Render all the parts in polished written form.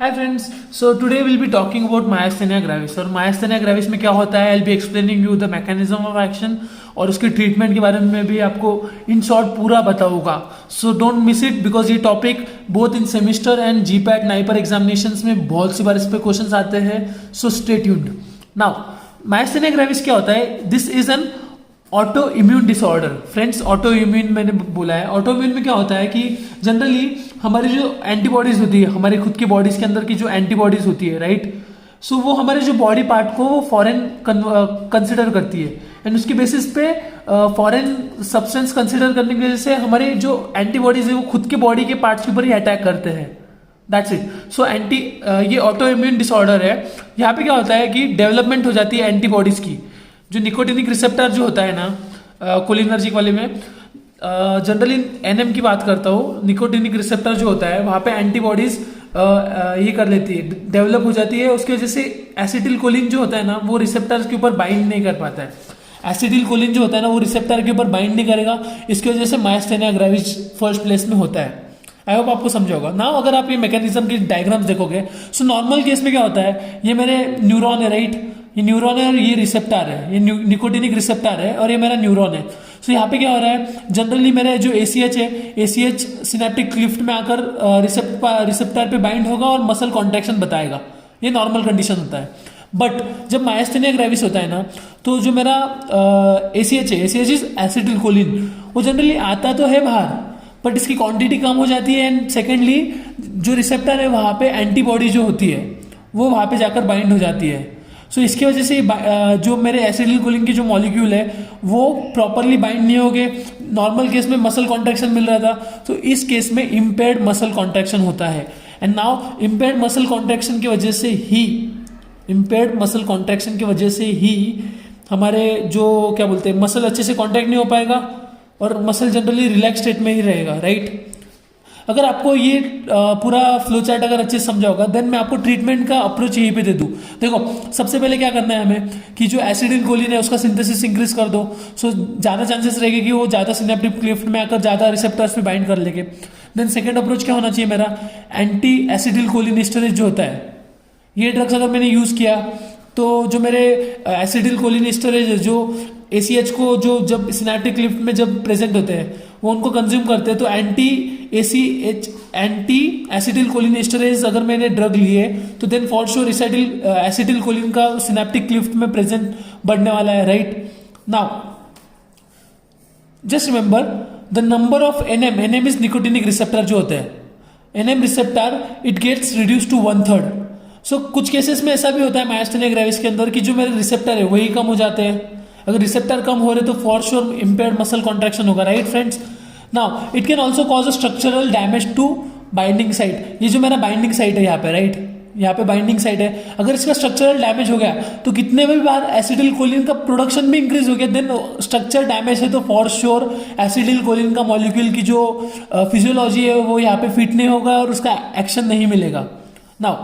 Hi friends, so today will be talking about myasthenia gravis. और myasthenia gravis में क्या होता है, I will be explaining you the mechanism of action और उसके ट्रीटमेंट के बारे में भी आपको इन शॉर्ट पूरा बताऊंगा। So don't miss it because ये topic both in semester and GPAT NIPER examinations में बहुत सी बार इस पे क्वेश्चंस आते हैं। So stay tuned. Now myasthenia gravis क्या होता है? This is an autoimmune disorder. Friends, autoimmune मैंने बोला है। ऑटो इम्यून में क्या होता है कि जनरली हमारी जो एंटीबॉडीज होती है, हमारी खुद की बॉडीज के अंदर की जो एंटीबॉडीज होती है, राइट, सो वो हमारे जो बॉडी पार्ट को वो फॉरेन कंसिडर करती है एंड उसकी बेसिस पे फॉरेन सब्सटेंस कंसिडर करने की वजह से हमारे जो एंटीबॉडीज है वो खुद के बॉडी के पार्ट्स के ऊपर ही अटैक करते हैं। That's it. सो ये ऑटो इम्यून डिसऑर्डर है। यहाँ पे क्या होता है कि डेवलपमेंट हो जाती है एंटीबॉडीज की। जो निकोटिनिक रिसेप्टर जो होता है ना कोलिनर्जिक वाले में, जनरली एनएम की बात करता हूँ, निकोटिनिक रिसेप्टर जो होता है वहाँ पे एंटीबॉडीज ये कर लेती है, डेवलप हो जाती है। उसकी वजह से एसिटिल कोलिन जो होता है ना वो रिसेप्टर्स के ऊपर बाइंड नहीं कर पाता है। एसिटिल कोलिन जो होता है ना वो रिसेप्टर के ऊपर बाइंड नहीं करेगा, इसकी वजह से मायस्थेनिया ग्रेविस फर्स्ट प्लेस में होता है। आई होप आपको समझा होगा ना। अगर आप ये मैकेनिज्म की डायग्राम्स देखोगे, सो नॉर्मल केस में क्या होता है, ये मेरे न्यूरॉन है, राइट, ये न्यूरॉन है और ये रिसेप्टर है, ये निकोटिनिक रिसेप्टर है और ये मेरा न्यूरॉन है। सो यहाँ पे क्या हो रहा है, जनरली मेरे जो एसीएच है, एसीएच सिनेप्टिक क्लिफ्ट में आकर रिसेप्टर पे बाइंड होगा और मसल कॉन्ट्रैक्शन बताएगा। ये नॉर्मल कंडीशन होता है। बट जब मायस्थेनिया ग्रेविस होता है ना, तो जो मेरा एसीएच है, एसीएच इज एसिटिल कोलिन, वो जनरली आता तो है बाहर बट इसकी क्वांटिटी कम हो जाती है। एंड सेकेंडली जो रिसेप्टर है वहाँ पे एंटीबॉडी जो होती है वो वहाँ पे जाकर बाइंड हो जाती है। सो इसकी वजह से जो मेरे एसिटिल कोलिन के जो मॉलिक्यूल है वो प्रॉपरली बाइंड नहीं हो गए। नॉर्मल केस में मसल कॉन्ट्रैक्शन मिल रहा था, तो इस केस में इम्पेयर्ड मसल कॉन्ट्रैक्शन होता है। And now impaired muscle contraction की वजह से ही हमारे जो क्या बोलते हैं मसल अच्छे से कॉन्ट्रैक्ट नहीं हो पाएगा और मसल जनरली रिलैक्स स्टेट में ही रहेगा, राइट। अगर आपको ये पूरा फ्लो चार्ट अगर अच्छे से समझा होगा, देन मैं आपको ट्रीटमेंट का अप्रोच यहीं पे दे दूं। देखो, सबसे पहले क्या करना है हमें कि जो एसिटिल कोलिन है उसका सिंथेसिस इंक्रीज कर दो। सो ज़्यादा चांसेस रहेंगे कि वो ज़्यादा सिनेप्टिक क्लिफ्ट में आकर ज़्यादा रिसेप्टर्स पे बाइंड कर लेंगे। देन सेकेंड अप्रोच क्या होना चाहिए मेरा, एंटी एसिटिल कोलिनिस्टरेज जो होता है, ये ड्रग्स अगर मैंने यूज़ किया तो जो मेरे एसिटिल कोलिनिस्टरेज है, जो एसीएच को जो जब सिनेप्टिक क्लिफ्ट में जब प्रेजेंट होते हैं वो उनको कंज्यूम करते हैं, तो एंटी एसिटिल कोलिनिस्टरेज अगर मैंने ड्रग लिए तो then for sure acetyl choline का सिनेप्टिक क्लिफ्ट में प्रेजेंट बढ़ने वाला है, right. Now just remember the number of NM is nicotinic receptor जो होते हैं, NM receptor it gets reduce to 1/3। So कुछ केसेस में ऐसा भी होता है मायस्थेनिया ग्रेविस के अंदर कि जो मेरे रिसेप्टर है वही कम हो जाते हैं। अगर रिसेप्टर कम हो रहे तो for sure impaired muscle contraction होगा, right friends. Now it can also cause a structural damage to binding site. ये जो मेरा बाइंडिंग साइट है यहाँ पे, राइट, यहाँ पे बाइंडिंग साइट है, अगर इसका स्ट्रक्चरल डैमेज हो गया तो कितने में भी बार एसिटिल कोलिन का प्रोडक्शन भी इंक्रीज हो गया, देन स्ट्रक्चर डैमेज है तो फॉर श्योर एसिटिल कोलिन का मॉलिक्यूल की जो फिजियोलॉजी है वो यहाँ पे फिट नहीं होगा और उसका एक्शन नहीं मिलेगा। Now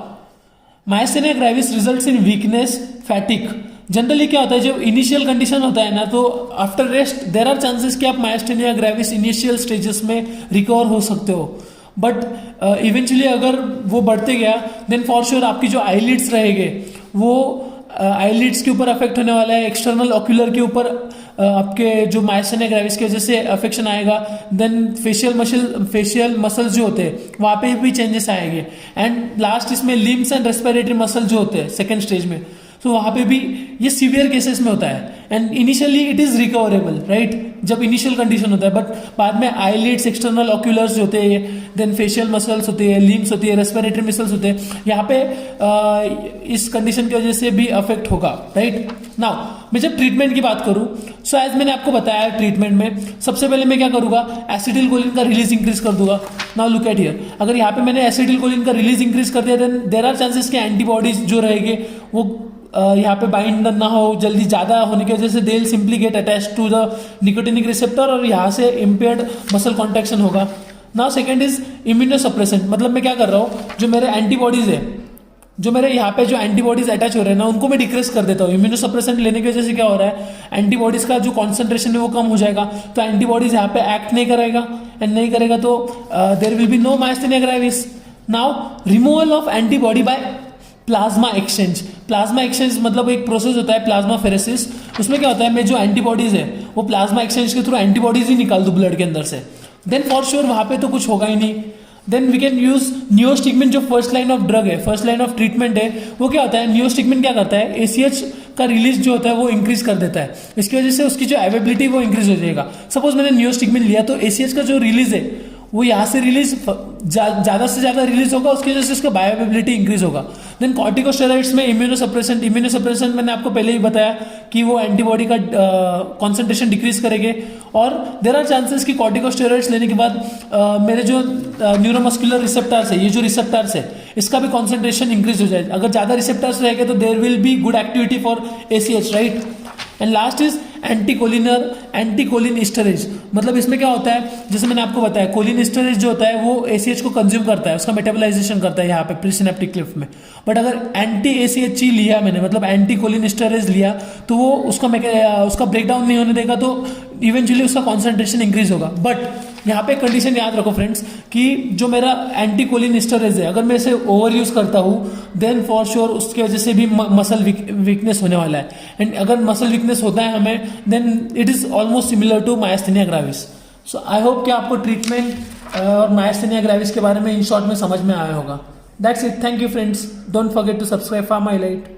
myasthenia gravis results in weakness, fatigue. Generally क्या होता है, जब इनिशियल कंडीशन होता है ना, तो after rest there are chances कि आप मायस्थेनिया ग्रेविस इनिशियल स्टेजेस में रिकवर हो सकते हो। बट इवेंचुअली अगर वो बढ़ते गया देन फॉर श्योर आपकी जो आईलिड्स रहेंगे वो आईलिड्स के ऊपर अफेक्ट होने वाला है, एक्सटर्नल ऑक्यूलर के ऊपर आपके जो मायस्थेनिया ग्रेविस की वजह से अफेक्शन आएगा। देन फेशियल मसल्स जो होते हैं वहाँ पे भी चेंजेस आएंगे। एंड लास्ट इसमें लिम्स एंड रेस्पिरेटरी मसल जो होते हैं सेकेंड स्टेज में, तो वहाँ पे भी ये सीवियर केसेस में होता है। And initially it is recoverable, right, जब इनिशियल कंडीशन होता है, बट बाद में आईलिड्स, एक्सटर्नल ऑक्यूलर्स जो होते हैं, देन फेशियल मसल्स होते हैं, लिम्स होती है, रेस्पिरेटरी मसल्स होते हैं, यहाँ पे इस कंडीशन की वजह से भी अफेक्ट होगा, राइट। नाउ मैं जब ट्रीटमेंट की बात करूँ, सो एज मैंने आपको बताया ट्रीटमेंट में सबसे पहले मैं क्या करूँगा, एसिटिल कोलिन का रिलीज इंक्रीज कर दूंगा। नाउ लुक एट हियर, अगर यहाँ पे मैंने एसिटिल कोलिन का रिलीज इंक्रीज कर दिया देन देर आर चांसेस कि एंटीबॉडीज जो रहेंगे वो यहाँ पे बाइंड ना हो, जल्दी ज़्यादा होने की वजह से they will simply get attach to the nicotinic receptor और यहाँ से इम्पेयर्ड मसल कॉन्ट्रैक्शन होगा। Now second is immunosuppressant. मतलब मैं क्या कर रहा हूँ, जो मेरे एंटीबॉडीज है, जो मेरे यहाँ पे जो एंटीबॉडीज अटैच हो रहे हैं ना उनको मैं डिक्रीज कर देता हूँ। इम्यूनोसप्रेसेंट लेने की वजह से क्या हो रहा है, एंटीबॉडीज का जो कॉन्सेंट्रेशन है वो कम हो जाएगा, तो एंटीबॉडीज यहाँ पे एक्ट नहीं करेगा, एंड नहीं करेगा तो there will be no myasthenia gravis. Now removal of antibody by plasma exchange. Plasma exchange मतलब एक प्रोसेस होता है प्लाज्मा फेरेसिस। उसमें क्या होता है, मैं जो एंटीबॉडीज है वो प्लाज्मा एक्सचेंज के थ्रू एंटीबॉडीज ही निकाल दूं ब्लड के अंदर से, देन फॉर श्योर वहां पे तो कुछ होगा ही नहीं। Then we can use neostigmine, जो फर्स्ट लाइन ऑफ ड्रग है, फर्स्ट लाइन ऑफ ट्रीटमेंट है। वो क्या होता है, नियोस्टिगमिन क्या करता है, एसीएच का रिलीज जो होता है वो इंक्रीज कर देता है। इसकी वजह से उसकी जो अवेबिलिटी वो इंक्रीज हो जाएगा। सपोज मैंने नियोस्टिगमिन लिया तो एसीएच का जो रिलीज है वो यहाँ से रिलीज ज्यादा से ज्यादा रिलीज होगा, उसकी वजह से उसका बायोअवेबिलिटी इंक्रीज होगा। देन कॉर्टिकोस्टेरॉइड्स में इम्यूनोसप्रेसेंट मैंने आपको पहले ही बताया कि वो एंटीबॉडी का कॉन्सेंट्रेशन डिक्रीज करेंगे। और देर आर चांसेस कि कॉर्टिकोस्टेरॉइड्स लेने के बाद मेरे जो न्यूरोमस्कुलर रिसेप्टर्स है, ये जो रिसेप्टर्स है इसका भी कॉन्सेंट्रेशन इंक्रीज हो जाए। अगर ज्यादा रिसेप्टर्स रहेंगे तो there will be good activity for ACh, right. And last is anticholinesterase. मतलब इसमें क्या होता है, जैसे मैंने आपको बताया कोलिन एस्टरेज जो होता है वो एसीएच को कंज्यूम करता है, उसका मेटाबोलाइजेशन करता है यहाँ पे प्रीसिनेप्टिक क्लिफ्ट में। बट अगर एंटी एसीएच लिया मैंने, मतलब एंटीकोलिन एस्टरेज लिया, तो वो उसका ब्रेकडाउन नहीं होने देगा, तो इवेंचुअली उसका कॉन्सेंट्रेशन इंक्रीज होगा। बट यहाँ पे कंडीशन याद रखो फ्रेंड्स कि जो मेरा एंटीकोलिन एस्टरेज है अगर मैं इसे ओवर यूज करता हूँ देन फॉर श्योर उसकी वजह से भी मसल वीकनेस होने वाला है। एंड अगर मसल वीकनेस होता है हमें then it is almost similar to myasthenia gravis. So I hope कि आपको ट्रीटमेंट और मायस्थेनिया ग्रेविस के बारे में इन शॉर्ट में समझ में आया होगा। That's it, thank you friends, don't forget to subscribe for my light.